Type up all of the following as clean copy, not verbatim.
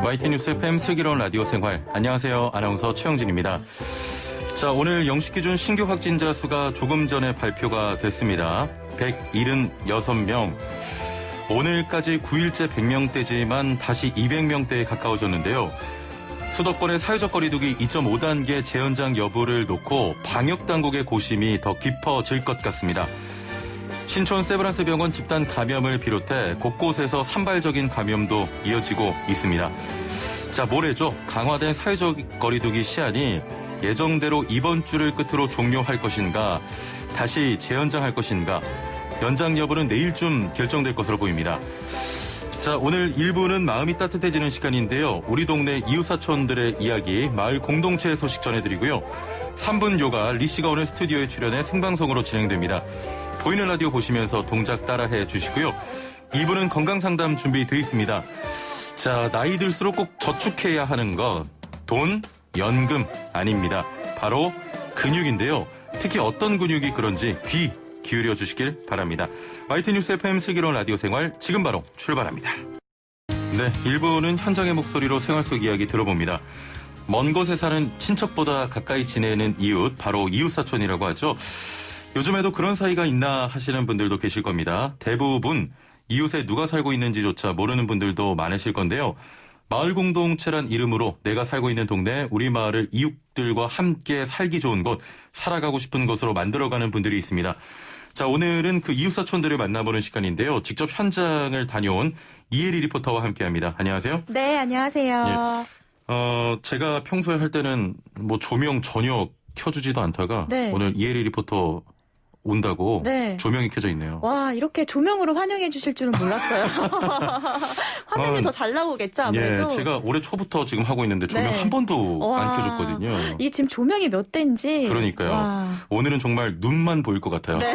YTN 뉴스 FM 슬기로운 라디오 생활. 안녕하세요. 아나운서 최영진입니다. 자, 오늘 영시 기준 신규 확진자 수가 조금 전에 발표가 됐습니다. 176명. 오늘까지 9일째 100명대지만 다시 200명대에 가까워졌는데요. 수도권의 사회적 거리두기 2.5단계 재연장 여부를 놓고 방역당국의 고심이 더 깊어질 것 같습니다. 신촌 세브란스 병원 집단 감염을 비롯해 곳곳에서 산발적인 감염도 이어지고 있습니다. 자, 모레죠. 강화된 사회적 거리두기 시한이 예정대로 이번 주를 끝으로 종료할 것인가, 다시 재연장할 것인가, 연장 여부는 내일쯤 결정될 것으로 보입니다. 자, 오늘 1부는 마음이 따뜻해지는 시간인데요. 우리 동네 이웃사촌들의 이야기, 마을 공동체 소식 전해드리고요. 3분 요가 리 씨가 오늘 스튜디오에 출연해 생방송으로 진행됩니다. 보이는 라디오 보시면서 동작 따라해 주시고요. 2부는 건강상담 준비되어 있습니다. 자, 나이 들수록 꼭 저축해야 하는 것, 돈, 연금 아닙니다. 바로 근육인데요. 특히 어떤 근육이 그런지 귀 기울여 주시길 바랍니다. YTN 뉴스 FM 슬기로운 라디오 생활 지금 바로 출발합니다. 네, 1부는 현장의 목소리로 생활 속 이야기 들어봅니다. 먼 곳에 사는 친척보다 가까이 지내는 이웃, 바로 이웃사촌이라고 하죠. 요즘에도 그런 사이가 있나 하시는 분들도 계실 겁니다. 대부분 이웃에 누가 살고 있는지조차 모르는 분들도 많으실 건데요. 마을 공동체란 이름으로 내가 살고 있는 동네, 우리 마을을 이웃들과 함께 살기 좋은 곳, 살아가고 싶은 곳으로 만들어가는 분들이 있습니다. 자, 오늘은 그 이웃사촌들을 만나보는 시간인데요. 직접 현장을 다녀온 이혜리 리포터와 함께합니다. 안녕하세요. 네, 안녕하세요. 예. 제가 평소에 할 때는 뭐 조명 전혀 켜주지도 않다가 네. 오늘 이혜리 리포터 온다고 네. 조명이 켜져 있네요. 와, 이렇게 조명으로 환영해 주실 줄은 몰랐어요. 화면이 더 잘 나오겠죠, 아무래도. 예, 제가 올해 초부터 지금 하고 있는데 조명 네. 한 번도 와, 안 켜줬거든요. 이 지금 조명이 몇 대인지. 그러니까요. 와. 오늘은 정말 눈만 보일 것 같아요. 네.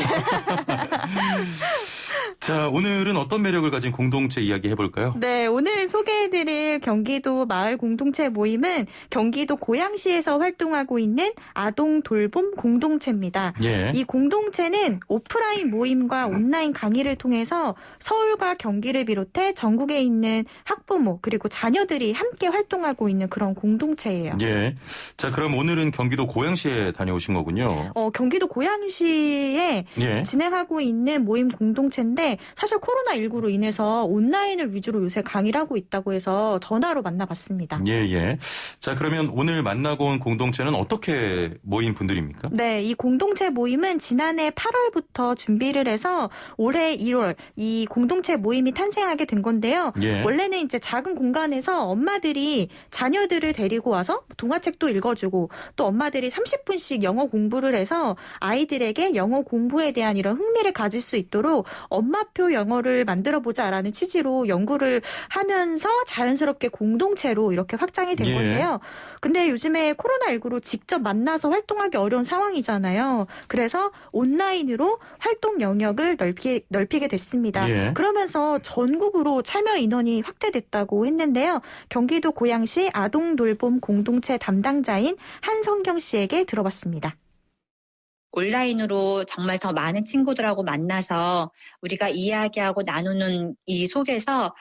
자, 오늘은 어떤 매력을 가진 공동체 이야기 해볼까요? 네, 오늘 소개해드릴 경기도 마을 공동체 모임은 경기도 고양시에서 활동하고 있는 아동 돌봄 공동체입니다. 예. 이 공동체는 오프라인 모임과 온라인 강의를 통해서 서울과 경기를 비롯해 전국에 있는 학부모 그리고 자녀들이 함께 활동하고 있는 그런 공동체예요. 예. 자, 그럼 오늘은 경기도 고양시에 다녀오신 거군요. 경기도 고양시에 예. 진행하고 있는 모임 공동체인데 사실 코로나19로 인해서 온라인을 위주로 요새 강의를 하고 있다고 해서 전화로 만나봤습니다. 예, 예. 자, 그러면 오늘 만나고 온 공동체는 어떻게 모인 분들입니까? 네, 이 공동체 모임은 지난해 8월부터 준비를 해서 올해 1월 이 공동체 모임이 탄생하게 된 건데요. 예. 원래는 이제 작은 공간에서 엄마들이 자녀들을 데리고 와서 동화책도 읽어주고 또 엄마들이 30분씩 영어 공부를 해서 아이들에게 영어 공부에 대한 이런 흥미를 가질 수 있도록 엄마표 영어를 만들어보자라는 취지로 연구를 하면서 자연스럽게 공동체로 이렇게 확장이 된 예. 건데요. 근데 요즘에 코로나19로 직접 만나서 활동하기 어려운 상황이잖아요. 그래서 온라인으로 활동 영역을 넓히게 됐습니다. 예. 그러면서 전국으로 참여 인원이 확대됐다고 했는데요. 경기도 고양시 아동돌봄 공동체 담당자인 한성경 씨에게 들어봤습니다. 온라인으로 정말 더 많은 친구들하고 만나서 우리가 이야기하고 나누는 이 속에서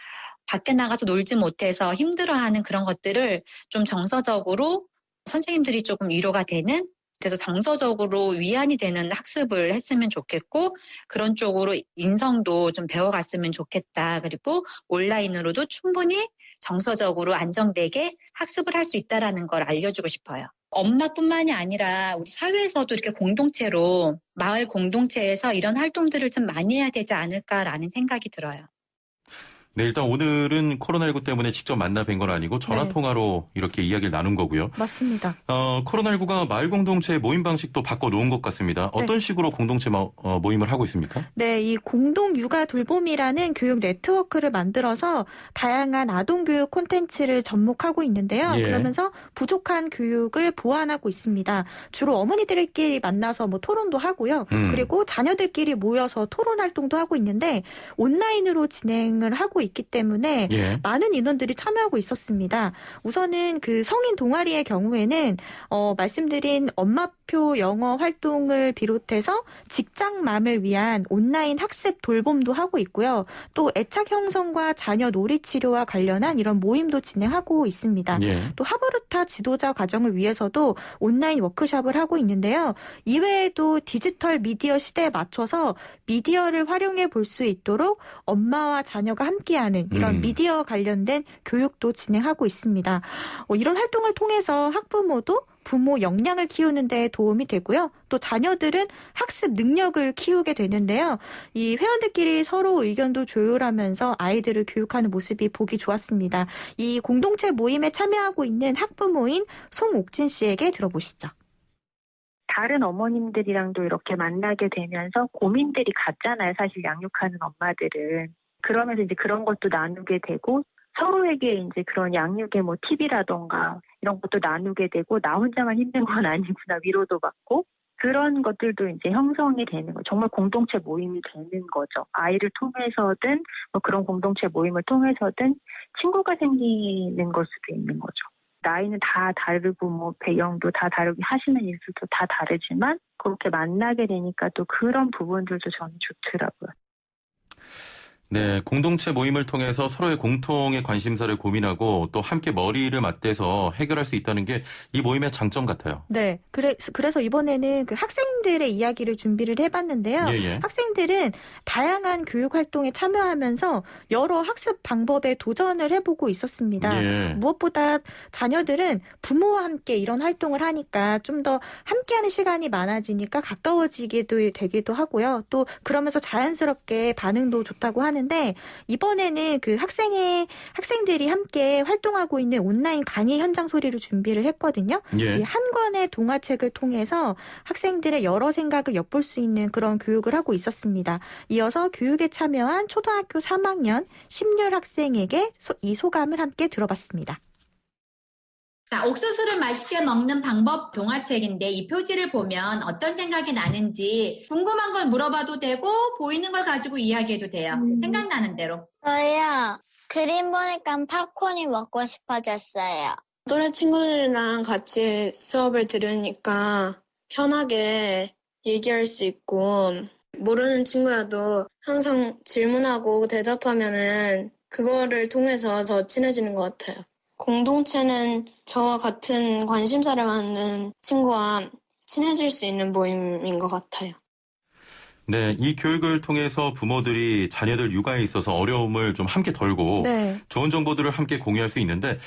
밖에 나가서 놀지 못해서 힘들어하는 그런 것들을 좀 정서적으로 선생님들이 조금 위로가 되는, 그래서 정서적으로 위안이 되는 학습을 했으면 좋겠고 그런 쪽으로 인성도 좀 배워갔으면 좋겠다. 그리고 온라인으로도 충분히 정서적으로 안정되게 학습을 할 수 있다는 걸 알려주고 싶어요. 엄마뿐만이 아니라 우리 사회에서도 이렇게 공동체로 마을 공동체에서 이런 활동들을 좀 많이 해야 되지 않을까라는 생각이 들어요. 네, 일단 오늘은 코로나19 때문에 직접 만나 뵌 건 아니고 전화통화로 이렇게 이야기를 나눈 거고요. 맞습니다. 코로나19가 마을 공동체 모임 방식도 바꿔놓은 것 같습니다. 어떤 식으로 공동체 모임을 하고 있습니까? 네, 이 공동 육아 돌봄이라는 교육 네트워크를 만들어서 다양한 아동 교육 콘텐츠를 접목하고 있는데요. 예. 그러면서 부족한 교육을 보완하고 있습니다. 주로 어머니들끼리 만나서 뭐 토론도 하고요. 그리고 자녀들끼리 모여서 토론 활동도 하고 있는데 온라인으로 진행을 하고 있기 때문에 예. 많은 인원들이 참여하고 있었습니다. 우선은 그 성인 동아리의 경우에는 말씀드린 엄마표 영어 활동을 비롯해서 직장맘을 위한 온라인 학습 돌봄도 하고 있고요. 또 애착 형성과 자녀 놀이 치료와 관련한 이런 모임도 진행하고 있습니다. 예. 또 하버루타 지도자 과정을 위해서도 온라인 워크숍을 하고 있는데요. 이외에도 디지털 미디어 시대에 맞춰서 미디어를 활용해 볼 수 있도록 엄마와 자녀가 함께하는 이런 미디어 관련된 교육도 진행하고 있습니다. 이런 활동을 통해서 학부모도 부모 역량을 키우는 데 도움이 되고요. 또 자녀들은 학습 능력을 키우게 되는데요. 이 회원들끼리 서로 의견도 조율하면서 아이들을 교육하는 모습이 보기 좋았습니다. 이 공동체 모임에 참여하고 있는 학부모인 송옥진 씨에게 들어보시죠. 다른 어머님들이랑도 이렇게 만나게 되면서 고민들이 같잖아요. 사실 양육하는 엄마들은. 그러면서 이제 그런 것도 나누게 되고 서로에게 이제 그런 양육의 뭐 팁이라던가 이런 것도 나누게 되고 나 혼자만 힘든 건 아니구나 위로도 받고 그런 것들도 이제 형성이 되는 거죠. 정말 공동체 모임이 되는 거죠. 아이를 통해서든 뭐 그런 공동체 모임을 통해서든 친구가 생기는 걸 수도 있는 거죠. 나이는 다 다르고 뭐 배경도 다 다르고 하시는 일들도 다 다르지만 그렇게 만나게 되니까 또 그런 부분들도 저는 좋더라고요. 네, 공동체 모임을 통해서 서로의 공통의 관심사를 고민하고 또 함께 머리를 맞대서 해결할 수 있다는 게 이 모임의 장점 같아요. 네, 그래서 이번에는 그 학생들의 이야기를 준비를 해봤는데요. 예. 학생들은 다양한 교육 활동에 참여하면서 여러 학습 방법에 도전을 해보고 있었습니다. 예. 무엇보다 자녀들은 부모와 함께 이런 활동을 하니까 좀 더 함께하는 시간이 많아지니까 가까워지기도 되기도 하고요. 또 그러면서 자연스럽게 반응도 좋다고 하는데 이번에는 그 학생들이 함께 활동하고 있는 온라인 강의 현장 소리를 준비를 했거든요. 예. 이 한 권의 동화책을 통해서 학생들의 여러 생각을 엿볼 수 있는 그런 교육을 하고 있었습니다. 이어서 교육에 참여한 초등학교 3학년 심률 학생에게 이 소감을 함께 들어봤습니다. 자, 옥수수를 맛있게 먹는 방법 동화책인데 이 표지를 보면 어떤 생각이 나는지 궁금한 걸 물어봐도 되고 보이는 걸 가지고 이야기해도 돼요. 생각나는 대로. 저요. 그림 보니까 팝콘이 먹고 싶어졌어요. 또래 친구들이랑 같이 수업을 들으니까 편하게 얘기할 수 있고 모르는 친구여도 항상 질문하고 대답하면은 그거를 통해서 더 친해지는 것 같아요. 공동체는 저와 같은 관심사를 갖는 친구와 친해질 수 있는 모임인 것 같아요. 네, 이 교육을 통해서 부모들이 자녀들 육아에 있어서 어려움을 좀 함께 덜고 네. 좋은 정보들을 함께 공유할 수 있는데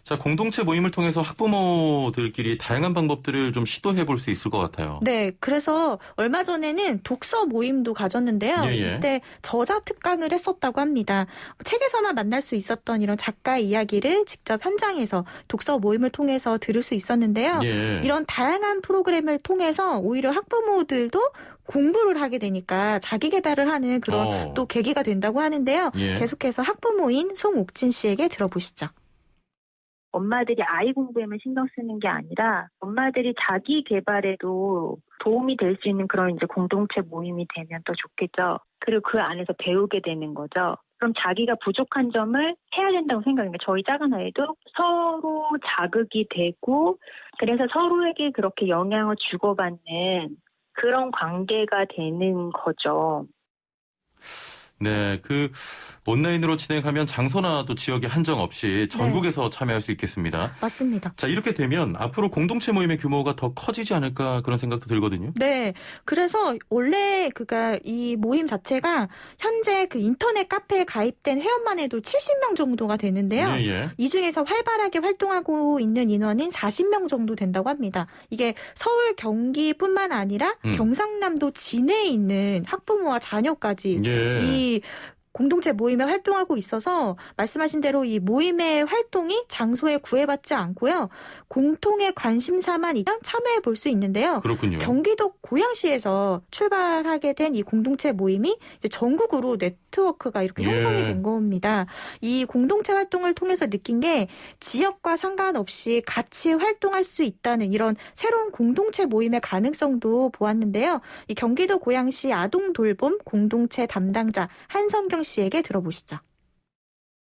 자, 공동체 모임을 통해서 학부모들끼리 다양한 방법들을 좀 시도해 볼 수 있을 것 같아요. 네, 그래서 얼마 전에는 독서 모임도 가졌는데요. 예. 이때 저자 특강을 했었다고 합니다. 책에서만 만날 수 있었던 이런 작가의 이야기를 직접 현장에서 독서 모임을 통해서 들을 수 있었는데요. 예. 이런 다양한 프로그램을 통해서 오히려 학부모들도 공부를 하게 되니까 자기 개발을 하는 그런 또 계기가 된다고 하는데요. 예. 계속해서 학부모인 송옥진 씨에게 들어보시죠. 엄마들이 아이 공부에만 신경 쓰는 게 아니라 엄마들이 자기 개발에도 도움이 될 수 있는 그런 이제 공동체 모임이 되면 더 좋겠죠. 그리고 그 안에서 배우게 되는 거죠. 그럼 자기가 부족한 점을 해야 된다고 생각합니다. 저희 작은 아이도 서로 자극이 되고 그래서 서로에게 그렇게 영향을 주고받는 그런 관계가 되는 거죠. 네, 그 온라인으로 진행하면 장소나 또 지역에 한정 없이 전국에서 참여할 수 있겠습니다. 맞습니다. 자, 이렇게 되면 앞으로 공동체 모임의 규모가 더 커지지 않을까 그런 생각도 들거든요. 네. 그래서 원래 이 모임 자체가 현재 그 인터넷 카페에 가입된 회원만 해도 70명 정도가 되는데요. 예. 이 중에서 활발하게 활동하고 있는 인원은 40명 정도 된다고 합니다. 이게 서울, 경기뿐만 아니라 경상남도 진해에 있는 학부모와 자녀까지 예. 이 공동체 모임에 활동하고 있어서 말씀하신 대로 이 모임의 활동이 장소에 구애받지 않고요. 공통의 관심사만 있다면 참여해 볼 수 있는데요. 그렇군요. 경기도 고양시에서 출발하게 된 이 공동체 모임이 이제 전국으로 네트워크가 이렇게 형성이 된 겁니다. 이 공동체 활동을 통해서 느낀 게 지역과 상관없이 같이 활동할 수 있다는 이런 새로운 공동체 모임의 가능성도 보았는데요. 이 경기도 고양시 아동 돌봄 공동체 담당자 한성경 씨에게 들어보시죠.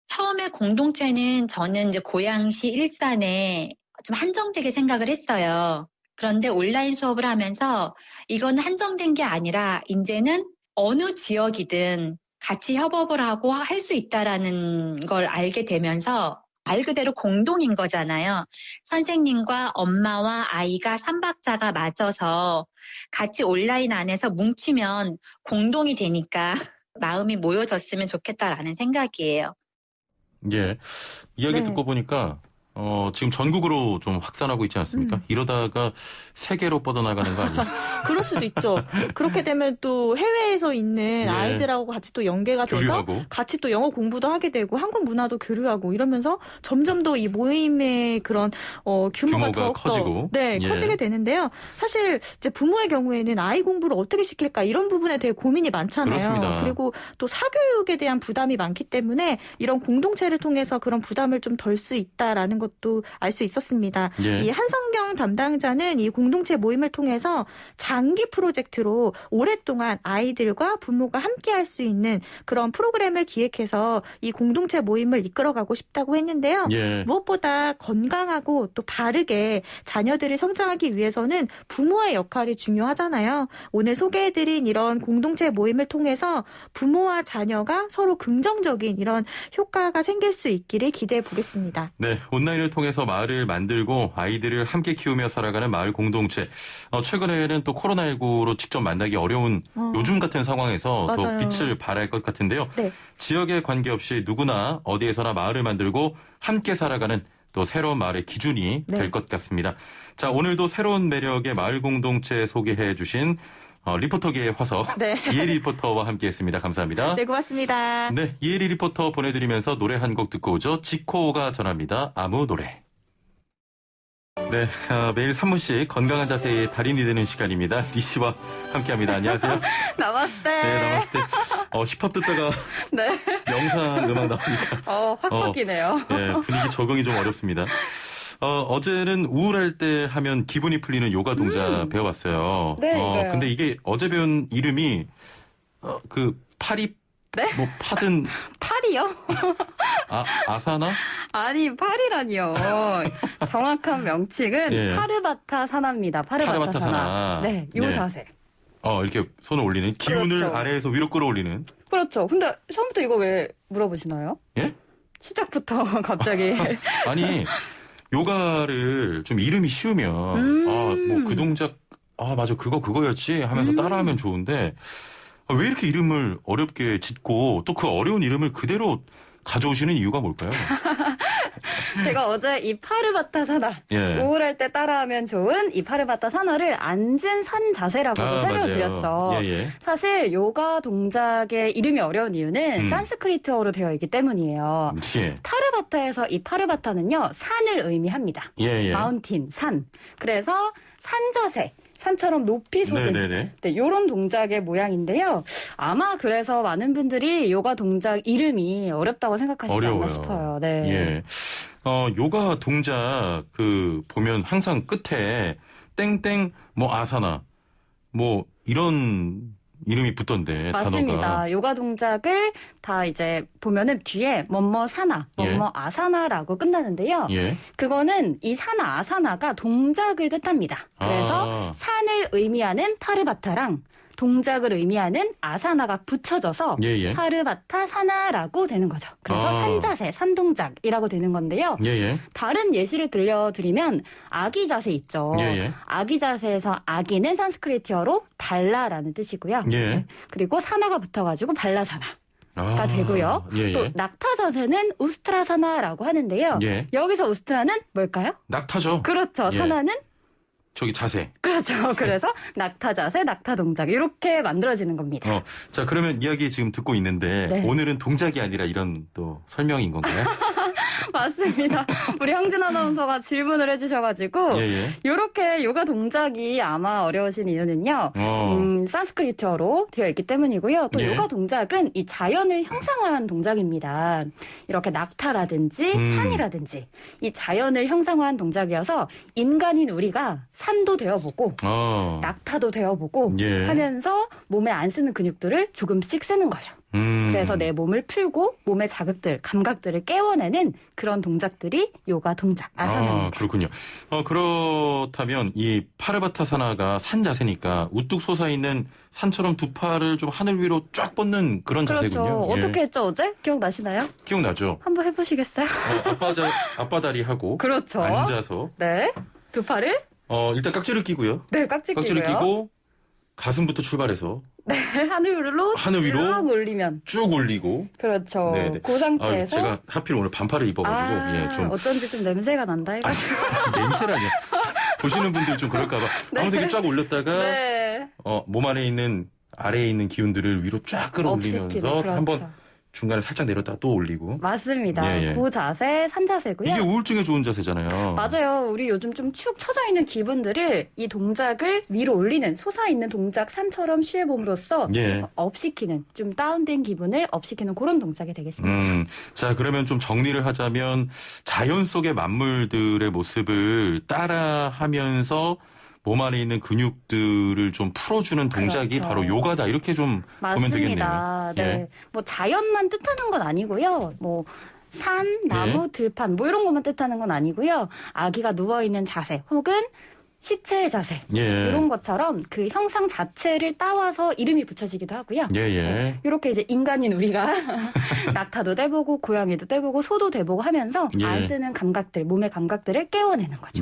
처음에 공동체는 저는 이제 고양시 일산에 좀 한정되게 생각을 했어요. 그런데 온라인 수업을 하면서 이건 한정된 게 아니라 이제는 어느 지역이든 같이 협업을 하고 할 수 있다라는 걸 알게 되면서 말 그대로 공동인 거잖아요. 선생님과 엄마와 아이가 삼박자가 맞아서 같이 온라인 안에서 뭉치면 공동이 되니까 마음이 모여졌으면 좋겠다라는 생각이에요. 예. 이야기 네. 듣고 보니까 지금 전국으로 좀 확산하고 있지 않습니까? 이러다가 세계로 뻗어나가는 거 아니에요? 그럴 수도 있죠. 그렇게 되면 또 해외에서 있는 예. 아이들하고 같이 또 연계가 돼서 교류하고. 같이 또 영어 공부도 하게 되고 한국 문화도 교류하고 이러면서 점점 더 이 모임의 그런 규모가 더욱더 커지고. 네, 예. 커지게 되는데요. 사실 이제 부모의 경우에는 아이 공부를 어떻게 시킬까 이런 부분에 대해 고민이 많잖아요. 그렇습니다. 그리고 또 사교육에 대한 부담이 많기 때문에 이런 공동체를 통해서 그런 부담을 좀 덜 수 있다라는 것도 알 수 있었습니다. 예. 이 한성경 담당자는 이 공동체 모임을 통해서 장기 프로젝트로 오랫동안 아이들과 부모가 함께 할 수 있는 그런 프로그램을 기획해서 이 공동체 모임을 이끌어가고 싶다고 했는데요. 예. 무엇보다 건강하고 또 바르게 자녀들이 성장하기 위해서는 부모의 역할이 중요하잖아요. 오늘 소개해드린 이런 공동체 모임을 통해서 부모와 자녀가 서로 긍정적인 이런 효과가 생길 수 있기를 기대해 보겠습니다. 네, 온라인을 통해서 마을을 만들고 아이들을 함께 키우며 살아가는 마을 공동체. 최근에는 또 코로나19로 직접 만나기 어려운 요즘 같은 상황에서 더 맞아요. 빛을 발할 것 같은데요. 네. 지역에 관계없이 누구나 어디에서나 마을을 만들고 함께 살아가는 또 새로운 마을의 기준이 네. 될 것 같습니다. 자, 오늘도 새로운 매력의 마을 공동체 소개해 주신 리포터계의 화석 네. 이혜리 리포터와 함께했습니다. 감사합니다. 네, 고맙습니다. 네, 이혜리 리포터 보내드리면서 노래 한 곡 듣고 오죠. 지코가 전합니다. 아무 노래. 네, 매일 3분씩 건강한 자세의 달인이 되는 시간입니다. 리 씨와 함께합니다. 안녕하세요. 나마스테. 네, 나왔을 때 힙합 듣다가 네. 영상 음악 나오니까 확 바뀌네요. 네, 분위기 적응이 좀 어렵습니다. 어제는 우울할 때 하면 기분이 풀리는 요가 동작 배워봤어요. 네, 이거요. 근데 이게 어제 배운 이름이 파리 네? 뭐 파든 팔이요? 아사나? 아니, 팔이라니요. 정확한 명칭은 예. 파르바타 사나입니다. 파르바타 사나. 네, 요 네. 자세. 이렇게 손을 올리는 기운을 그렇죠. 아래에서 위로 끌어올리는. 그렇죠. 근데 처음부터 이거 왜 물어보시나요? 예? 시작부터 갑자기. 아니 요가를 좀 이름이 쉬우면 뭐 그 동작 맞아 그거였지 하면서 따라하면 좋은데 왜 이렇게 이름을 어렵게 짓고 또 그 어려운 이름을 그대로 가져오시는 이유가 뭘까요? 제가 어제 이 파르바타 사나, 예. 우울할 때 따라하면 좋은 이 파르바타 사나를 앉은 산 자세라고도 설명드렸죠. 맞아요. 예. 사실 요가 동작의 이름이 어려운 이유는 산스크리트어로 되어 있기 때문이에요. 예. 파르바타에서 이 파르바타는요, 산을 의미합니다. 예. 마운틴, 산. 그래서 산자세. 산처럼 높이 솟은 네네네. 네, 이런 동작의 모양인데요. 아마 그래서 많은 분들이 요가 동작 이름이 어렵다고 생각하시지 어려워요. 않나 싶어요. 네. 예. 요가 동작 보면 항상 끝에 땡땡 뭐 아사나 뭐 이런 이름이 붙던데 맞습니다. 단어가. 요가 동작을 다 이제 보면은 뒤에 뭐뭐 사나, 뭐뭐 아사나라고 끝나는데요. 예. 그거는 이 사나, 아사나가 동작을 뜻합니다. 그래서 산을 의미하는 파르바타랑 동작을 의미하는 아사나가 붙여져서 예. 파르바타 사나라고 되는 거죠. 그래서 산자세, 산동작이라고 되는 건데요. 예. 다른 예시를 들려드리면 아기 자세 있죠. 예. 아기 자세에서 아기는 산스크리트어로 발라라는 뜻이고요. 예. 그리고 사나가 붙어가지고 발라사나가 되고요. 예. 또 낙타 자세는 우스트라사나라고 하는데요. 예. 여기서 우스트라는 뭘까요? 낙타죠. 그렇죠. 예. 사나는 저기 자세. 그렇죠. 그래서 낙타 자세, 낙타 동작 이렇게 만들어지는 겁니다. 자, 그러면 이야기 지금 듣고 있는데 네. 오늘은 동작이 아니라 이런 또 설명인 건가요? 맞습니다. 우리 형진 아나운서가 질문을 해주셔가지고 예. 이렇게 요가 동작이 아마 어려우신 이유는요. 산스크리트어로 되어 있기 때문이고요. 또 예. 요가 동작은 이 자연을 형상화한 동작입니다. 이렇게 낙타라든지 산이라든지 이 자연을 형상화한 동작이어서 인간인 우리가 산도 되어보고 낙타도 되어보고 예. 하면서 몸에 안 쓰는 근육들을 조금씩 쓰는 거죠. 그래서 내 몸을 풀고 몸의 자극들, 감각들을 깨워내는 그런 동작들이 요가 동작, 아사나입니다. 그렇군요. 그렇다면 이 파르바타사나가 산 자세니까 우뚝 솟아있는 산처럼 두 팔을 좀 하늘 위로 쫙 뻗는 그런 그렇죠. 자세군요. 예. 어떻게 했죠 어제? 기억나시나요? 기억나죠? 한번 해보시겠어요? 앞바다리 하고 그렇죠. 앉아서 네. 두 팔을 일단 깍지를 끼고요. 네, 깍지를 깍지를 끼고 가슴부터 출발해서 네, 하늘 위로 쭉 올리면 쭉 올리고 그렇죠. 네네. 그 상태에서 제가 하필 오늘 반팔을 입어가지고 좀 어쩐지 좀 냄새가 난다 해가지고 냄새라뇨. 보시는 분들 좀 그럴까봐 아무튼 이렇게 쫙 올렸다가 네. 몸 안에 있는 아래에 있는 기운들을 위로 쫙 끌어올리면서 그렇죠. 한번 중간에 살짝 내렸다가 또 올리고. 맞습니다. 예. 그 자세 산자세고요. 이게 우울증에 좋은 자세잖아요. 맞아요. 우리 요즘 좀 축 처져 있는 기분들을 이 동작을 위로 올리는 솟아있는 동작 산처럼 취해봄으로써 업시키는 좀 다운된 기분을 업시키는 그런 동작이 되겠습니다. 자, 그러면 좀 정리를 하자면 자연 속의 만물들의 모습을 따라하면서 몸 안에 있는 근육들을 좀 풀어주는 동작이 그렇죠. 바로 요가다 이렇게 좀 보면 되겠네요. 맞습니다. 네. 예. 뭐 자연만 뜻하는 건 아니고요. 뭐 산, 나무, 들판 뭐 이런 것만 뜻하는 건 아니고요. 아기가 누워 있는 자세 혹은 시체의 자세 이런 것처럼 그 형상 자체를 따와서 이름이 붙여지기도 하고요. 이렇게 이제 인간인 우리가 낙타도 돼보고 고양이도 돼보고 소도 돼보고 하면서 안 쓰는 감각들, 몸의 감각들을 깨워내는 거죠.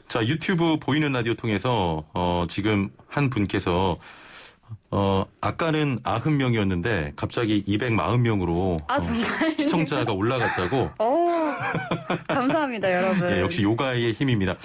자, 유튜브 보이는 라디오 통해서 지금 한 분께서 아까는 90명이었는데 갑자기 240명으로 정말 시청자가 올라갔다고. 감사합니다, 여러분. 역시 요가의 힘입니다.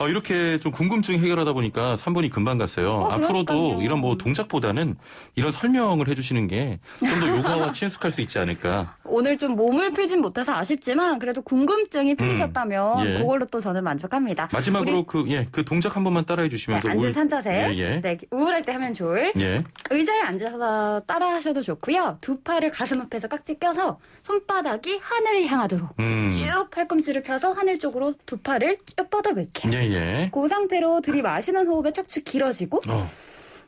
이렇게 좀 궁금증 해결하다 보니까 3분이 금방 갔어요. 앞으로도 그러니까요. 이런 뭐 동작보다는 이런 설명을 해주시는 게 좀 더 요가와 친숙할 수 있지 않을까. 오늘 좀 몸을 풀진 못해서 아쉽지만 그래도 궁금증이 풀리셨다면 그걸로 또 저는 만족합니다. 마지막으로 그 동작 한 번만 따라해 주시면서. 앉은 산자세. 네, 우울할 때 하면 좋을. 의자에 앉아서 따라하셔도 좋고요. 두 팔을 가슴 앞에서 깍지 껴서 손바닥이 하늘을 향하도록 쭉 팔꿈치를 펴서 하늘 쪽으로 두 팔을 쭉 뻗어볼게요. 그 상태로 들이마시는 호흡에 척추 길어지고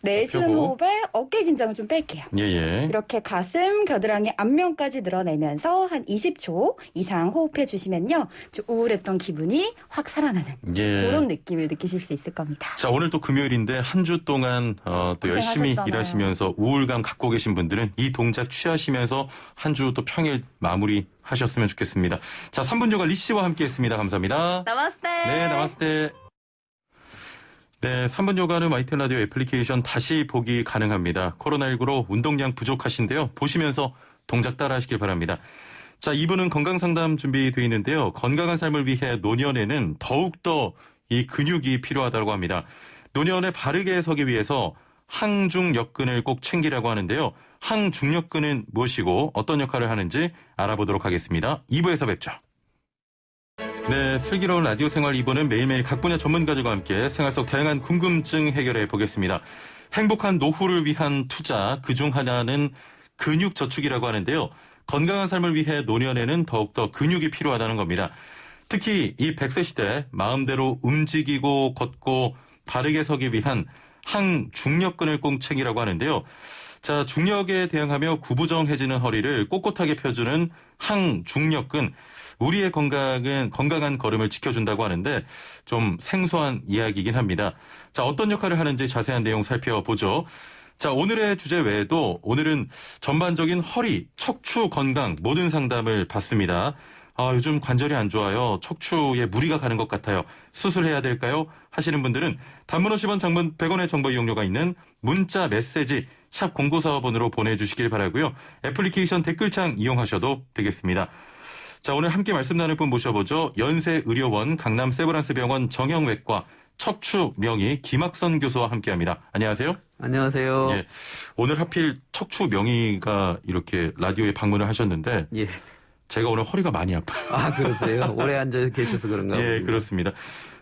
내쉬는 호흡에 어깨 긴장을 좀 뺄게요. 이렇게 가슴, 겨드랑이 앞면까지 늘어내면서 한 20초 이상 호흡해 주시면요. 좀 우울했던 기분이 확 살아나는 그런 느낌을 느끼실 수 있을 겁니다. 자, 오늘 또 금요일인데 한 주 동안 또 열심히 일하시면서 우울감 갖고 계신 분들은 이 동작 취하시면서 한 주 또 평일 마무리 하셨으면 좋겠습니다. 자, 3분 요가 리 씨와 함께했습니다. 감사합니다. 나마스테. 네, 나마스테. 네, 3분 요가는 마이텐 라디오 애플리케이션 다시 보기 가능합니다. 코로나19로 운동량 부족하신데요. 보시면서 동작 따라 하시길 바랍니다. 자, 2부는 건강상담 준비되어 있는데요. 건강한 삶을 위해 노년에는 더욱더 이 근육이 필요하다고 합니다. 노년에 바르게 서기 위해서 항중력근을 꼭 챙기라고 하는데요. 항중력근은 무엇이고 어떤 역할을 하는지 알아보도록 하겠습니다. 2부에서 뵙죠. 네, 슬기로운 라디오 생활 2부는 매일매일 각 분야 전문가들과 함께 생활 속 다양한 궁금증 해결해 보겠습니다. 행복한 노후를 위한 투자, 그중 하나는 근육 저축이라고 하는데요. 건강한 삶을 위해 노년에는 더욱더 근육이 필요하다는 겁니다. 특히 이 100세 시대 마음대로 움직이고 걷고 바르게 서기 위한 항중력근을 꼭 챙기라고 하는데요. 자, 중력에 대항하며 구부정해지는 허리를 꼿꼿하게 펴주는 항중력근. 우리의 건강한 걸음을 지켜준다고 하는데 좀 생소한 이야기이긴 합니다. 자, 어떤 역할을 하는지 자세한 내용 살펴보죠. 자, 오늘의 주제 외에도 오늘은 전반적인 허리, 척추 건강 모든 상담을 받습니다. 요즘 관절이 안 좋아요. 척추에 무리가 가는 것 같아요. 수술해야 될까요? 하시는 분들은 단문 50원, 장문 100원의 정보 이용료가 있는 문자 메시지 샵 0945번으로 보내주시길 바라고요. 애플리케이션 댓글창 이용하셔도 되겠습니다. 자, 오늘 함께 말씀 나눌 분 모셔보죠. 연세의료원 강남 세브란스병원 정형외과 척추 명의 김학선 교수와 함께합니다. 안녕하세요. 안녕하세요. 예, 오늘 하필 척추 명의가 이렇게 라디오에 방문을 하셨는데 제가 오늘 허리가 많이 아파요. 그러세요? 오래 앉아 계셔서 그런가 보군요. 예, 그렇습니다.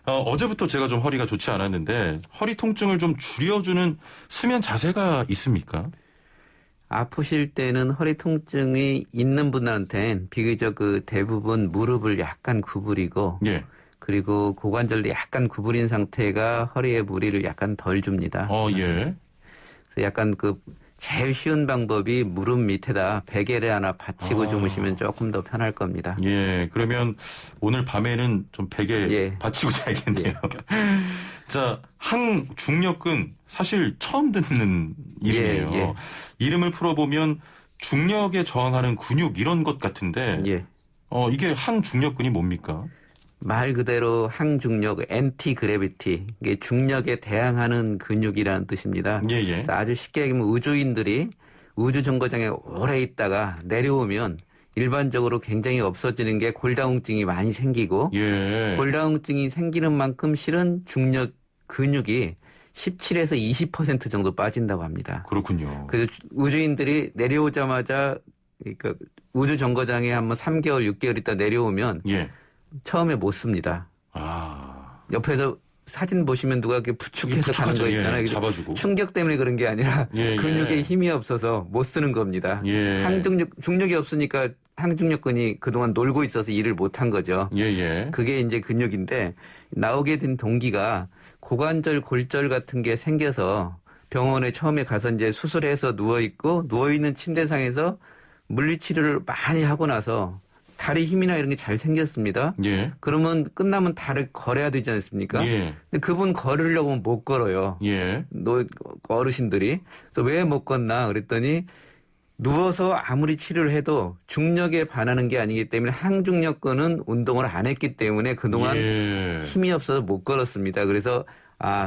어제부터 제가 좀 허리가 좋지 않았는데 허리 통증을 좀 줄여주는 수면 자세가 있습니까? 아프실 때는 허리 통증이 있는 분들한테는 비교적 대부분 무릎을 약간 구부리고 그리고 고관절도 약간 구부린 상태가 허리에 무리를 약간 덜 줍니다. 그래서 약간 제일 쉬운 방법이 무릎 밑에다 베개를 하나 받치고 주무시면 조금 더 편할 겁니다. 예, 그러면 오늘 밤에는 좀 베개 받치고 자야겠네요. 자, 항중력근 사실 처음 듣는 이름이에요. 이름을 풀어보면 중력에 저항하는 근육 이런 것 같은데 이게 항중력근이 뭡니까? 말 그대로 항중력, 엔티 그래비티, 이게 중력에 대항하는 근육이라는 뜻입니다. 그래서 아주 쉽게 얘기하면 우주인들이 우주 정거장에 오래 있다가 내려오면 일반적으로 굉장히 없어지는 게 골다공증이 많이 생기고 골다공증이 생기는 만큼 실은 중력 근육이 17에서 20% 정도 빠진다고 합니다. 그렇군요. 그래서 우주인들이 내려오자마자 그러니까 우주 정거장에 한번 3개월, 6개월 있다 내려오면 처음에 못 씁니다. 옆에서 사진 보시면 누가 이렇게 부축해서 가는 거 있잖아요. 잡아주고. 충격 때문에 그런 게 아니라 근육에 힘이 없어서 못 쓰는 겁니다. 중력이 없으니까 항중력근이 그동안 놀고 있어서 일을 못한 거죠. 그게 이제 근육인데 나오게 된 동기가 고관절, 골절 같은 게 생겨서 병원에 처음에 가서 이제 수술해서 누워있고 누워있는 침대상에서 물리치료를 많이 하고 나서 다리 힘이나 이런 게 잘 생겼습니다. 그러면 끝나면 다리를 걸어야 되지 않습니까? 근데 그분 걸으려고 하면 못 걸어요. 어르신들이. 그래서 왜 못 걷나 그랬더니 누워서 아무리 치료를 해도 중력에 반하는 게 아니기 때문에 항중력근은 운동을 안 했기 때문에 그동안 힘이 없어서 못 걸었습니다. 그래서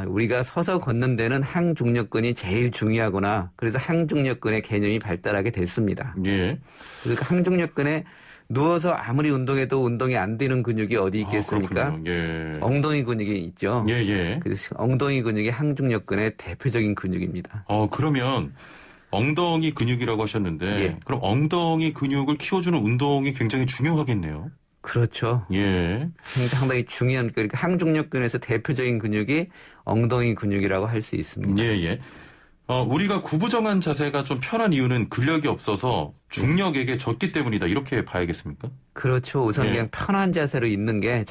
우리가 서서 걷는 데는 항중력근이 제일 중요하구나. 그래서 항중력근의 개념이 발달하게 됐습니다. 그러니까 항중력근에 누워서 아무리 운동해도 운동이 안 되는 근육이 어디 있겠습니까? 엉덩이 근육이 있죠. 그래서 엉덩이 근육이 항중력근의 대표적인 근육입니다. 그러면 엉덩이 근육이라고 하셨는데 그럼 엉덩이 근육을 키워주는 운동이 굉장히 중요하겠네요. 그렇죠. 상당히 중요한 그러니까 항중력근에서 대표적인 근육이 엉덩이 근육이라고 할 수 있습니다. 우리가 구부정한 자세가 좀 편한 이유는 근력이 없어서 중력에게 졌기 때문이다. 이렇게 봐야겠습니까? 그렇죠. 우선 그냥 편한 자세로 있는 게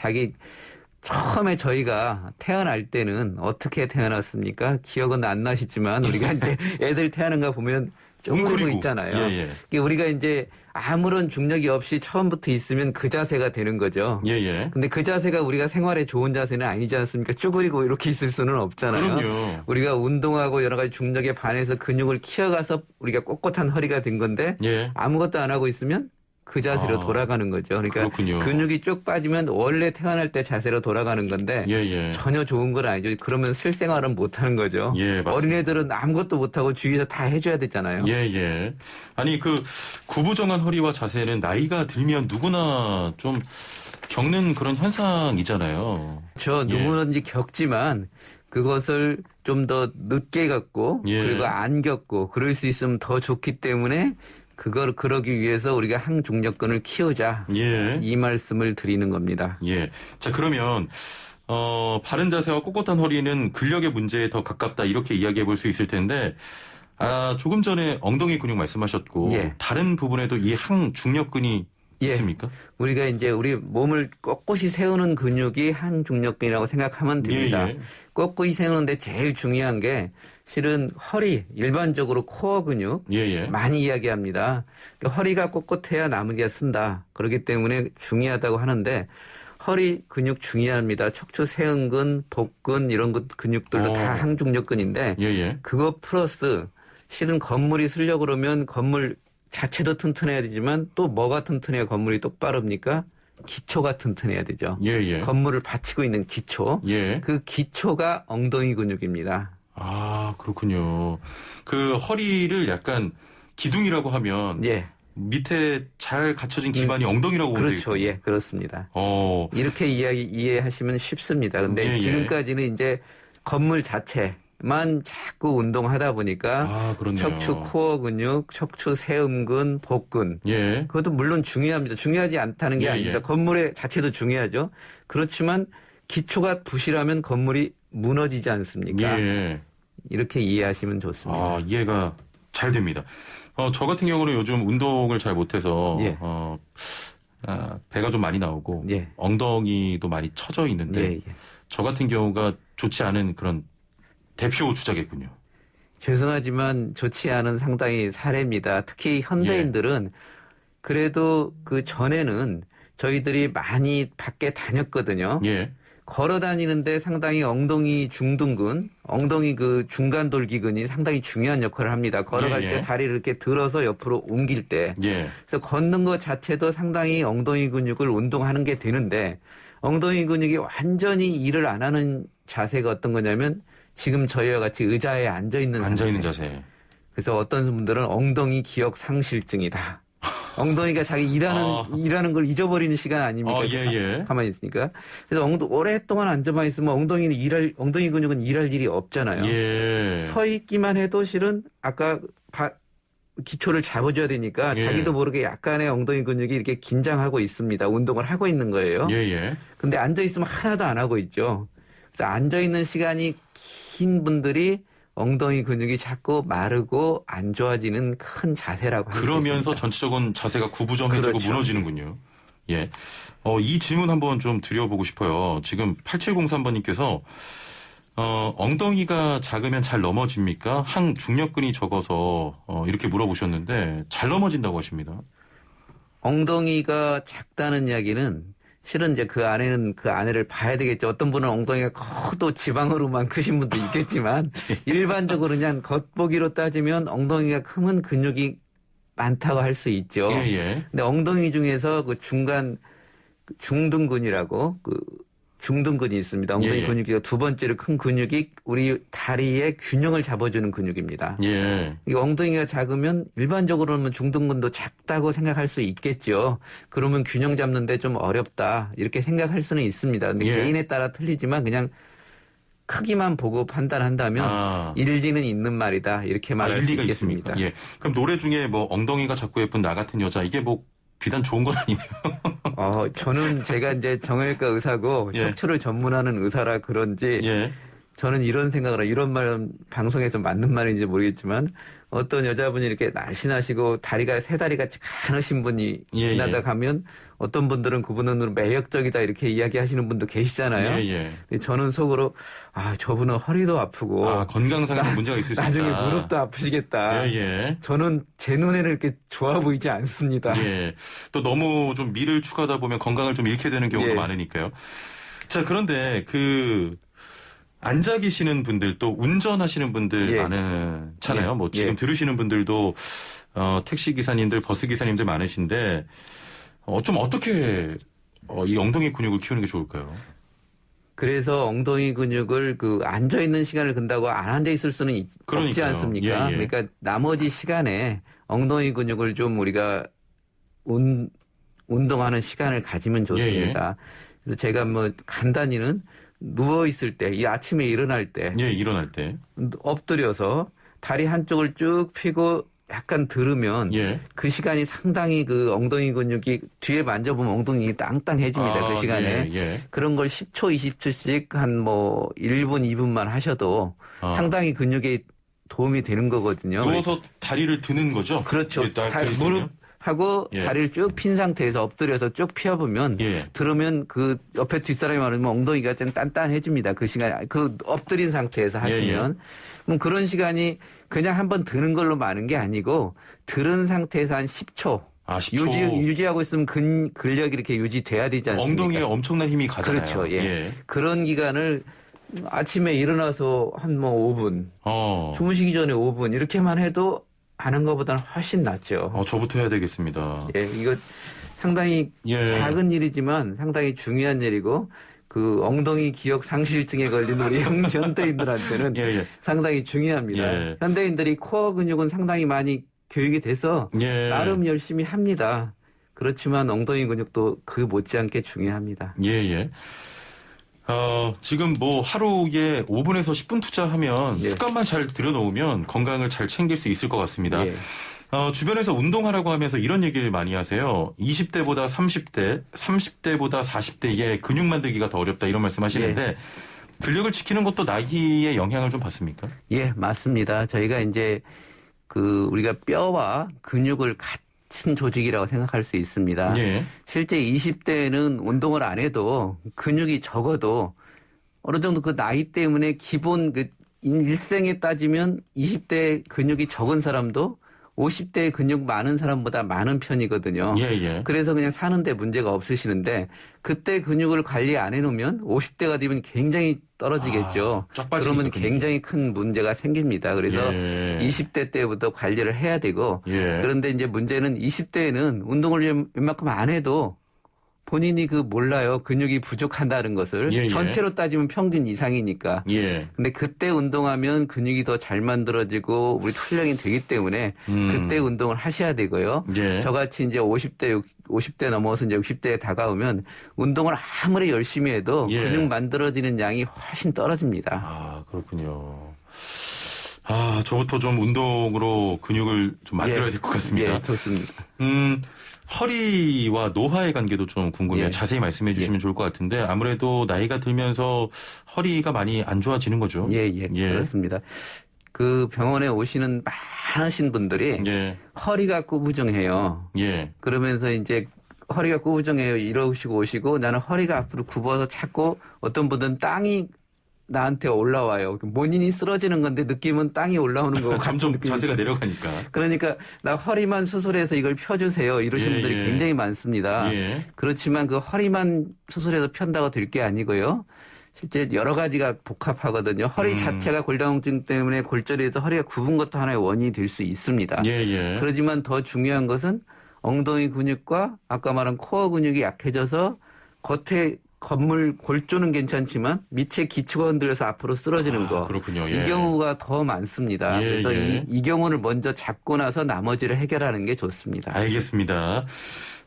처음에 저희가 태어날 때는 어떻게 태어났습니까? 기억은 안 나시지만 우리가 이제 애들 태어나는 거 보면 쫑그리고 있잖아요. 우리가 이제 아무런 중력이 없이 처음부터 있으면 그 자세가 되는 거죠. 근데 그 자세가 우리가 생활에 좋은 자세는 아니지 않습니까? 쭈그리고 이렇게 있을 수는 없잖아요. 그럼요. 우리가 운동하고 여러 가지 중력에 반해서 근육을 키워가서 우리가 꼿꼿한 허리가 된 건데 아무것도 안 하고 있으면 그 자세로 돌아가는 거죠. 그러니까 그렇군요. 근육이 쭉 빠지면 원래 태어날 때 자세로 돌아가는 건데 전혀 좋은 건 아니죠. 그러면 실생활은 못하는 거죠. 어린애들은 아무것도 못하고 주위에서 다 해줘야 되잖아요. 아니 그 구부정한 허리와 자세는 나이가 들면 누구나 좀 겪는 그런 현상이잖아요. 누구든지 겪지만 그것을 좀 더 늦게 겪고 그리고 안 겪고 그럴 수 있으면 더 좋기 때문에 그러기 위해서 우리가 항중력근을 키우자. 이 말씀을 드리는 겁니다. 자, 그러면, 바른 자세와 꼿꼿한 허리는 근력의 문제에 더 가깝다. 이렇게 이야기해 볼 수 있을 텐데, 조금 전에 엉덩이 근육 말씀하셨고, 다른 부분에도 이 항중력근이 있습니까? 우리가 이제 우리 몸을 꼿꼿이 세우는 근육이 항중력근이라고 생각하면 됩니다. 꼿꼿이 세우는데 제일 중요한 게 실은 허리, 일반적으로 코어 근육 많이 이야기합니다. 그러니까 허리가 꼿꼿해야 나머지가 쓴다. 그렇기 때문에 중요하다고 하는데 허리 근육 중요합니다. 척추 세음근, 복근 이런 것 근육들도 다 항중력근인데 그거 플러스 실은 건물이 쓰려고 그러면 건물 자체도 튼튼해야 되지만 또 뭐가 튼튼해야 건물이 똑바릅니까? 기초가 튼튼해야 되죠. 건물을 받치고 있는 기초. 그 기초가 엉덩이 근육입니다. 그렇군요. 그 허리를 약간 기둥이라고 하면 밑에 잘 갖춰진 기반이 엉덩이라고 보면 그렇죠. 그렇습니다. 이렇게 이해하시면 쉽습니다. 근데 지금까지는 이제 건물 자체만 자꾸 운동하다 보니까 척추 코어 근육, 척추 세음근, 복근 그것도 물론 중요합니다. 중요하지 않다는 게 아닙니다. 건물의 자체도 중요하죠. 그렇지만 기초가 부실하면 건물이 무너지지 않습니까? 이렇게 이해하시면 좋습니다. 이해가 잘 됩니다. 저 같은 경우는 요즘 운동을 잘 못해서 배가 좀 많이 나오고 엉덩이도 많이 처져 있는데 저 같은 경우가 좋지 않은 그런 대표 주자겠군요. 죄송하지만 좋지 않은 상당히 사례입니다. 특히 현대인들은 그래도 그 전에는 저희들이 많이 밖에 다녔거든요. 걸어 다니는데 상당히 엉덩이 중둔근, 엉덩이 그 중간 돌기근이 상당히 중요한 역할을 합니다. 걸어갈 때 다리를 이렇게 들어서 옆으로 옮길 때. 그래서 걷는 것 자체도 상당히 엉덩이 근육을 운동하는 게 되는데 엉덩이 근육이 완전히 일을 안 하는 자세가 어떤 거냐면 지금 저희와 같이 의자에 앉아있는 자세. 그래서 어떤 분들은 엉덩이 기억 상실증이다. 엉덩이가 자기 일하는 걸 잊어버리는 시간 아닙니까? 가만히 있으니까. 그래서 오랫동안 앉아만 있으면 엉덩이 근육은 일할 일이 없잖아요. 서 있기만 해도 실은 아까 기초를 잡아줘야 되니까 자기도 모르게 약간의 엉덩이 근육이 이렇게 긴장하고 있습니다. 운동을 하고 있는 거예요. 근데 앉아있으면 하나도 안 하고 있죠. 그래서 앉아있는 시간이 긴 분들이 엉덩이 근육이 자꾸 마르고 안 좋아지는 큰 자세라고 할 수 있습니다. 그러면서 전체적인 자세가 구부정해지고 무너지는군요. 이 질문 한번 좀 드려보고 싶어요. 지금 8703번님께서 엉덩이가 작으면 잘 넘어집니까? 항중력근이 적어서 이렇게 물어보셨는데 잘 넘어진다고 하십니다. 엉덩이가 작다는 이야기는 실은 이제 그 안에를 봐야 되겠죠. 어떤 분은 엉덩이가 커도 지방으로만 크신 분도 있겠지만 일반적으로 그냥 겉보기로 따지면 엉덩이가 크면 근육이 많다고 할 수 있죠. 근데 엉덩이 중에서 그 중둔근이라고 중둔근이 있습니다. 엉덩이 근육이 두 번째로 큰 근육이 우리 다리의 균형을 잡아주는 근육입니다. 이 엉덩이가 작으면 일반적으로는 중둔근도 작다고 생각할 수 있겠죠. 그러면 균형 잡는데 좀 어렵다 이렇게 생각할 수는 있습니다. 근데 개인에 따라 틀리지만 그냥 크기만 보고 판단한다면 일리는 있는 말이다 이렇게 말할 수 있겠습니다. 그럼 노래 중에 뭐 엉덩이가 작고 예쁜 나 같은 여자 이게 뭐 비단 좋은 건 아니네요. 저는 제가 이제 정형외과 의사고 척추를 전문하는 의사라 그런지 저는 이런 생각을 이런 말 방송에서 맞는 말인지 모르겠지만 어떤 여자분이 이렇게 날씬하시고 세 다리가 가느신 분이 지나다 가면 어떤 분들은 그분은 매력적이다 이렇게 이야기하시는 분도 계시잖아요. 저는 속으로 저분은 허리도 아프고 건강상의 문제가 있을 수 있다. 나중에 무릎도 아프시겠다. 저는 제 눈에는 이렇게 좋아 보이지 않습니다. 또 너무 좀 미를 추구하다 보면 건강을 좀 잃게 되는 경우가 많으니까요. 자, 그런데 앉아 계시는 분들 또 운전하시는 분들 많잖아요. 뭐 지금 들으시는 분들도 택시 기사님들, 버스 기사님들 많으신데 좀 어떻게 이 엉덩이 근육을 키우는 게 좋을까요? 그래서 엉덩이 근육을 앉아 있는 시간을 근다고 안 앉아 있을 수는 없지 않습니까? 그러니까 나머지 시간에 엉덩이 근육을 좀 우리가 운동하는 시간을 가지면 좋습니다. 그래서 제가 뭐 간단히는 누워 있을 때, 이 아침에 일어날 때, 엎드려서 다리 한쪽을 쭉 펴고 약간 들으면 그 시간이 상당히 그 엉덩이 근육이 뒤에 만져보면 엉덩이 땅땅해집니다. 그 시간에 그런 걸 10초, 20초씩 한 뭐 1분, 2분만 하셔도 상당히 근육에 도움이 되는 거거든요. 누워서 다리를 드는 거죠? 그렇죠. 무릎 하고 다리를 쭉 핀 상태에서 엎드려서 쭉 펴보면 들으면 그 옆에 뒷사람이 많으면 엉덩이가 좀 단단해집니다. 그 시간 엎드린 상태에서 하시면 그럼 그런 시간이 그냥 한번 드는 걸로 많은 게 아니고 들은 상태에서 한 10초. 10초. 유지하고 있으면 근력이 이렇게 유지돼야 되지 않습니까? 엉덩이에 엄청난 힘이 가잖아요. 그렇죠. 그런 기간을 아침에 일어나서 한 뭐 5분, 주무시기 전에 5분 이렇게만 해도 하는 것보다는 훨씬 낫죠. 저부터 해야 되겠습니다. 이거 상당히 작은 일이지만 상당히 중요한 일이고 그 엉덩이 기억 상실증에 걸린 우리 현대인들한테는 상당히 중요합니다. 현대인들이 코어 근육은 상당히 많이 교육이 돼서 나름 열심히 합니다. 그렇지만 엉덩이 근육도 그 못지않게 중요합니다. 지금 뭐 하루에 5분에서 10분 투자하면 습관만 잘 들여놓으면 건강을 잘 챙길 수 있을 것 같습니다. 주변에서 운동하라고 하면서 이런 얘기를 많이 하세요. 20대보다 30대, 30대보다 40대에 근육 만들기가 더 어렵다 이런 말씀 하시는데 근력을 지키는 것도 나이에 영향을 좀 받습니까? 맞습니다. 저희가 이제 우리가 뼈와 근육을 같은 조직이라고 생각할 수 있습니다. 실제 20대는 운동을 안 해도 근육이 적어도 어느 정도 그 나이 때문에 기본 일생에 따지면 20대 근육이 적은 사람도 50대 근육 많은 사람보다 많은 편이거든요. 그래서 그냥 사는데 문제가 없으시는데 그때 근육을 관리 안 해놓으면 50대가 되면 굉장히 떨어지겠죠. 그러면 굉장히 큰 문제가 생깁니다. 그래서 20대 때부터 관리를 해야 되고 그런데 이제 문제는 20대에는 운동을 웬만큼 안 해도 본인이 몰라요. 근육이 부족한다는 것을. 전체로 따지면 평균 이상이니까. 근데 그때 운동하면 근육이 더 잘 만들어지고 우리 훈련이 되기 때문에 그때 운동을 하셔야 되고요. 저같이 이제 50대 넘어서 이제 60대에 다가오면 운동을 아무리 열심히 해도 근육 만들어지는 양이 훨씬 떨어집니다. 아, 그렇군요. 저부터 좀 운동으로 근육을 좀 만들어야 될 것 같습니다. 좋습니다. 허리와 노화의 관계도 좀 궁금해요. 자세히 말씀해 주시면 좋을 것 같은데 아무래도 나이가 들면서 허리가 많이 안 좋아지는 거죠. 그렇습니다. 그 병원에 오시는 많으신 분들이 허리가 구부정해요. 그러면서 이제 허리가 구부정해요. 이러시고 오시고 나는 허리가 앞으로 굽어서 자꾸 어떤 분들은 땅이 나한테 올라와요. 본인이 쓰러지는 건데 느낌은 땅이 올라오는 거고. 점점 자세가 내려가니까. 그러니까 나 허리만 수술해서 이걸 펴주세요. 이러시는 분들이 굉장히 많습니다. 그렇지만 그 허리만 수술해서 편다고 될 게 아니고요. 실제 여러 가지가 복합하거든요. 허리 자체가 골다공증 때문에 골절에서 허리가 굽은 것도 하나의 원인이 될 수 있습니다. 그렇지만 더 중요한 것은 엉덩이 근육과 아까 말한 코어 근육이 약해져서 겉에 골조는 괜찮지만 밑에 기초가 흔들려서 앞으로 쓰러지는 거. 그렇군요. 이 경우가 더 많습니다. 그래서 이 경우를 먼저 잡고 나서 나머지를 해결하는 게 좋습니다. 알겠습니다.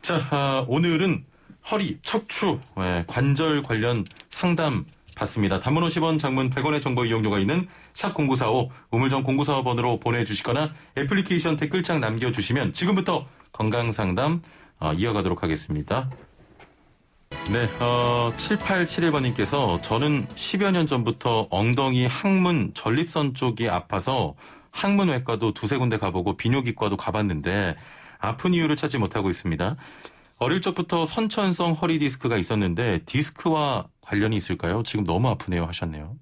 자, 오늘은 허리, 척추, 관절 관련 상담 받습니다. 단문 50원, 장문 100원의 정보 이용료가 있는 샵0945 우물정 0945번으로 보내주시거나 애플리케이션 댓글창 남겨주시면 지금부터 건강상담 이어가도록 하겠습니다. 네, 7871번님께서 저는 10여 년 전부터 엉덩이 항문 전립선 쪽이 아파서 항문외과도 두세 군데 가보고 비뇨기과도 가봤는데 아픈 이유를 찾지 못하고 있습니다. 어릴 적부터 선천성 허리 디스크가 있었는데 디스크와 관련이 있을까요? 지금 너무 아프네요 하셨네요.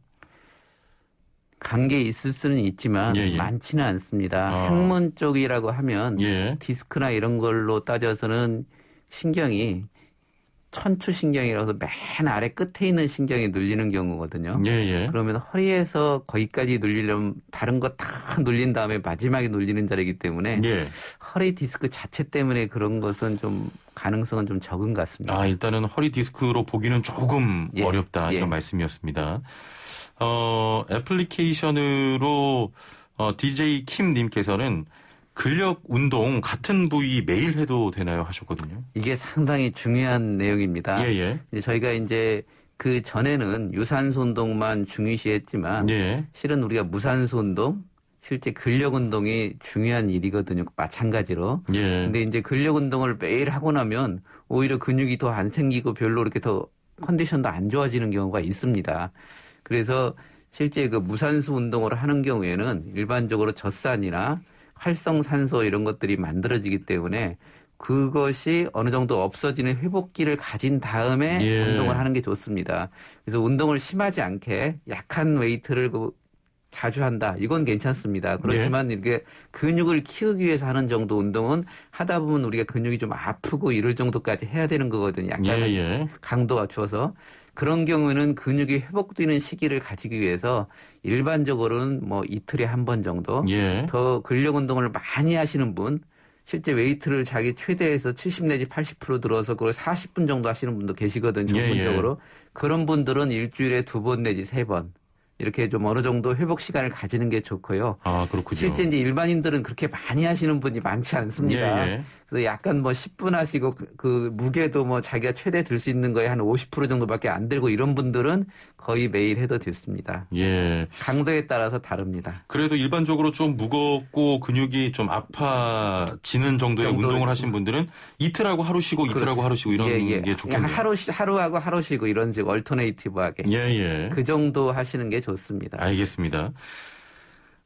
관계 있을 수는 있지만 많지는 않습니다. 항문 쪽이라고 하면 디스크나 이런 걸로 따져서는 신경이 천추신경이라서 맨 아래 끝에 있는 신경이 눌리는 경우거든요. 그러면 허리에서 거기까지 눌리려면 다른 거 다 눌린 다음에 마지막에 눌리는 자리이기 때문에 허리 디스크 자체 때문에 그런 것은 좀 가능성은 좀 적은 것 같습니다. 일단은 허리 디스크로 보기는 조금 어렵다 이런 말씀이었습니다. 애플리케이션으로 DJ 킴님께서는 근력 운동 같은 부위 매일 해도 되나요 하셨거든요. 이게 상당히 중요한 내용입니다. 저희가 이제 그 전에는 유산소 운동만 중요시했지만 실은 우리가 무산소 운동, 실제 근력 운동이 중요한 일이거든요. 마찬가지로. 근데 이제 근력 운동을 매일 하고 나면 오히려 근육이 더 안 생기고 별로 이렇게 더 컨디션도 안 좋아지는 경우가 있습니다. 그래서 실제 그 무산소 운동을 하는 경우에는 일반적으로 젖산이나 활성산소 이런 것들이 만들어지기 때문에 그것이 어느 정도 없어지는 회복기를 가진 다음에 운동을 하는 게 좋습니다. 그래서 운동을 심하지 않게 약한 웨이트를 자주 한다. 이건 괜찮습니다. 그렇지만 이렇게 근육을 키우기 위해서 하는 정도 운동은 하다 보면 우리가 근육이 좀 아프고 이럴 정도까지 해야 되는 거거든요. 약간 강도가 줘서. 그런 경우에는 근육이 회복되는 시기를 가지기 위해서 일반적으로는 뭐 이틀에 한 번 정도 더 근력 운동을 많이 하시는 분 실제 웨이트를 자기 최대에서 70 내지 80% 들어서 그걸 40분 정도 하시는 분도 계시거든요. 전문적으로. 그런 분들은 일주일에 2번 내지 3번 이렇게 좀 어느 정도 회복 시간을 가지는 게 좋고요. 그렇군요. 실제 이제 일반인들은 그렇게 많이 하시는 분이 많지 않습니다. 그래서 약간 뭐 10분 하시고 그 무게도 뭐 자기가 최대 들 수 있는 거에 한 50% 정도밖에 안 들고 이런 분들은 거의 매일 해도 됐습니다. 강도에 따라서 다릅니다. 그래도 일반적으로 좀 무겁고 근육이 좀 아파지는 정도의 운동을 하신 분들은 이틀하고 하루 쉬고 이틀하고 하루 쉬고 이런 게 좋겠네요. 하루하고 하루 쉬고 이런 식 얼터네이티브하게 그 정도 하시는 게 좋습니다. 알겠습니다.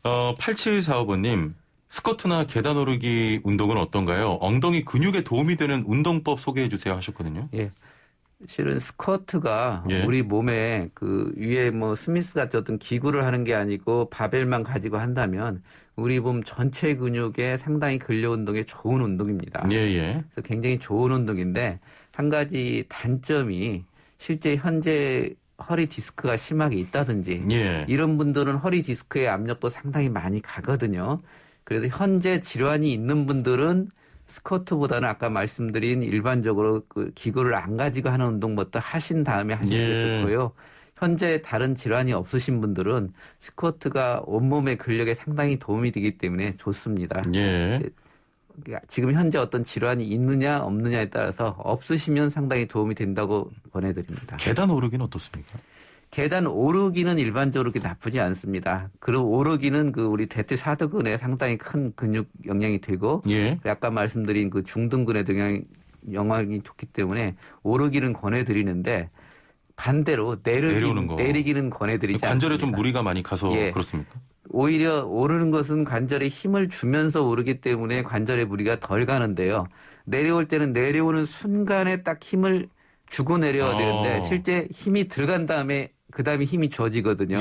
8745번님 스쿼트나 계단 오르기 운동은 어떤가요? 엉덩이 근육에 도움이 되는 운동법 소개해 주세요 하셨거든요. 실은 스쿼트가 예. 우리 몸에 그 위에 뭐 스미스 같은 어떤 기구를 하는 게 아니고 바벨만 가지고 한다면 우리 몸 전체 근육에 상당히 근력 운동에 좋은 운동입니다. 예. 그래서 굉장히 좋은 운동인데 한 가지 단점이 실제 현재 허리 디스크가 심하게 있다든지 예. 이런 분들은 허리 디스크의 압력도 상당히 많이 가거든요. 그래서 현재 질환이 있는 분들은 스쿼트보다는 아까 말씀드린 일반적으로 그 기구를 안 가지고 하는 운동부터 하신 다음에 하시는 게 좋고요. 현재 다른 질환이 없으신 분들은 스쿼트가 온몸의 근력에 상당히 도움이 되기 때문에 좋습니다. 예. 지금 현재 어떤 질환이 있느냐 없느냐에 따라서 없으시면 상당히 도움이 된다고 권해드립니다. 계단 오르기는 어떻습니까? 계단 오르기는 일반적으로 그렇게 나쁘지 않습니다. 그리고 오르기는 그 우리 대퇴사두근에 상당히 큰 근육 영향이 되고, 예. 아까 말씀드린 그 중등근에도 영향이 좋기 때문에 오르기는 권해드리는데 반대로 내리기는 권해드리지 않습니다. 관절에 좀 무리가 많이 가서 그렇습니까? 오히려 오르는 것은 관절에 힘을 주면서 오르기 때문에 관절에 무리가 덜 가는데요. 내려올 때는 내려오는 순간에 딱 힘을 주고 내려야 되는데 실제 힘이 들어간 다음에 그 다음에 힘이 져지거든요.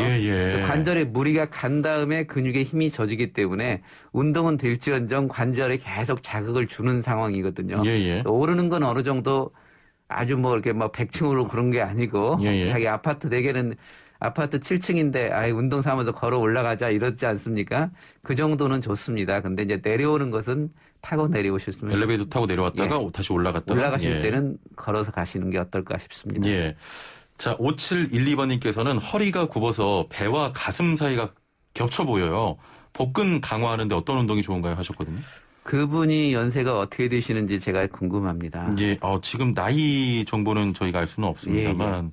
관절에 무리가 간 다음에 근육에 힘이 져지기 때문에 운동은 될지언정 관절에 계속 자극을 주는 상황이거든요. 오르는 건 어느 정도 아주 뭐 이렇게 막 100층으로 그런 게 아니고 자기 아파트 4개는 아파트 7층인데 운동 삼아서 걸어 올라가자 이러지 않습니까? 그 정도는 좋습니다. 근데 이제 내려오는 것은 타고 내려오셨으면 엘리베이터 타고 내려왔다가 다시 올라갔다가 올라가실 때는 걸어서 가시는 게 어떨까 싶습니다. 자, 5712번님께서는 허리가 굽어서 배와 가슴 사이가 겹쳐 보여요. 복근 강화하는데 어떤 운동이 좋은가요? 하셨거든요. 그분이 연세가 어떻게 되시는지 제가 궁금합니다. 지금 나이 정보는 저희가 알 수는 없습니다만.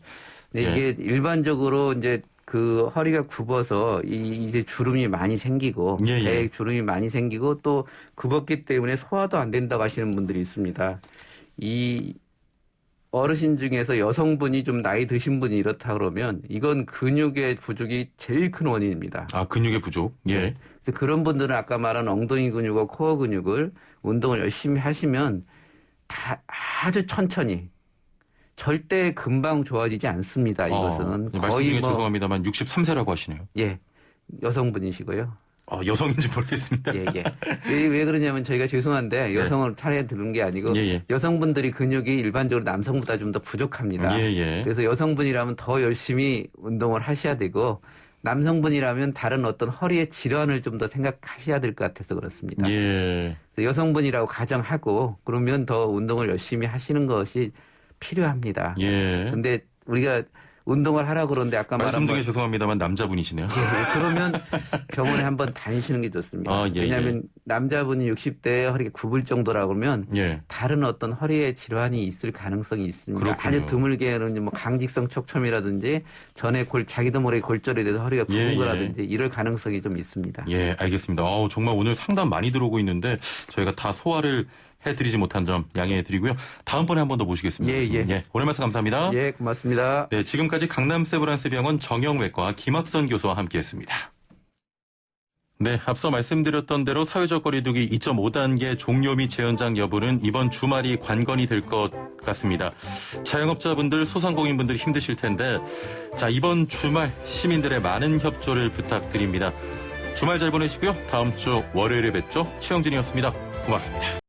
이게 일반적으로 이제 그 허리가 굽어서 이제 주름이 많이 생기고 배에 주름이 많이 생기고 또 굽었기 때문에 소화도 안 된다고 하시는 분들이 있습니다. 이 어르신 중에서 여성분이 좀 나이 드신 분이 이렇다 그러면 이건 근육의 부족이 제일 큰 원인입니다. 근육의 부족? 그래서 그런 분들은 아까 말한 엉덩이 근육과 코어 근육을 운동을 열심히 하시면 다 아주 천천히 절대 금방 좋아지지 않습니다. 이것은 거의 말씀 중에 죄송합니다만 63세라고 하시네요. 여성분이시고요. 여성인지 모르겠습니다. 왜 그러냐면 저희가 죄송한데 여성을 차례 들은 게 아니고 여성분들이 근육이 일반적으로 남성보다 좀 더 부족합니다. 그래서 여성분이라면 더 열심히 운동을 하셔야 되고 남성분이라면 다른 어떤 허리의 질환을 좀 더 생각하셔야 될 것 같아서 그렇습니다. 여성분이라고 가정하고 그러면 더 운동을 열심히 하시는 것이 필요합니다. 근데 우리가 운동을 하라고 그러는데 아까 말씀 중에 죄송합니다만 남자분이시네요. 그러면 병원에 한번 다니시는 게 좋습니다. 왜냐하면 남자분이 60대에 허리가 굽을 정도라고 그러면 다른 어떤 허리에 질환이 있을 가능성이 있습니다. 그렇군요. 아주 드물게는 뭐 강직성 척첨이라든지 전에 자기도 모르게 골절이 돼서 허리가 굽은 거라든지 이럴 가능성이 좀 있습니다. 알겠습니다. 정말 오늘 상담 많이 들어오고 있는데 저희가 다 소화를 해드리지 못한 점 양해해드리고요. 다음번에 한 번 더 모시겠습니다. 오늘 말씀 감사합니다. 고맙습니다. 지금까지 강남세브란스병원 정형외과 김학선 교수와 함께했습니다. 앞서 말씀드렸던 대로 사회적 거리두기 2.5단계 종료 및 재연장 여부는 이번 주말이 관건이 될 것 같습니다. 자영업자분들, 소상공인분들이 힘드실 텐데 이번 주말 시민들의 많은 협조를 부탁드립니다. 주말 잘 보내시고요. 다음 주 월요일에 뵙죠. 최영진이었습니다. 고맙습니다.